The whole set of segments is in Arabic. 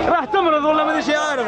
راح تمرض ولا ماني شي عارف.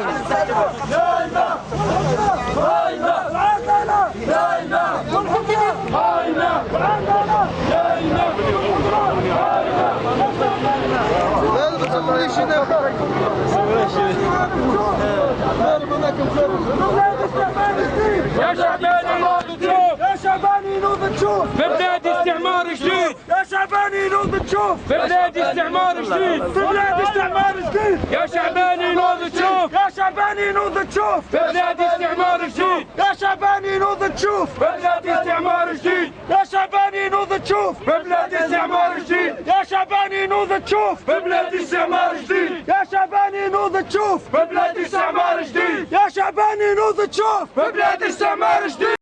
يا شعباني نوض تشوف، يا شعباني نوض تشوف في بلاد استعمار جديد، يا شعباني نوض تشوف في بلاد استعمار جديد، في بلاد استعمار جديد، يا شعباني نوض تشوف، يا شعباني نوض تشوف في بلاد استعمار جديد، يا شعباني نوض تشوف في بلاد استعمار جديد، يا شعباني نوض تشوف في بلاد استعمار جديد، يا شعباني نوض تشوف في بلاد استعمار جديد، يا شعباني نوض تشوف في بلاد استعمار جديد، يا شعباني نوض تشوف في بلاد استعمار جديد.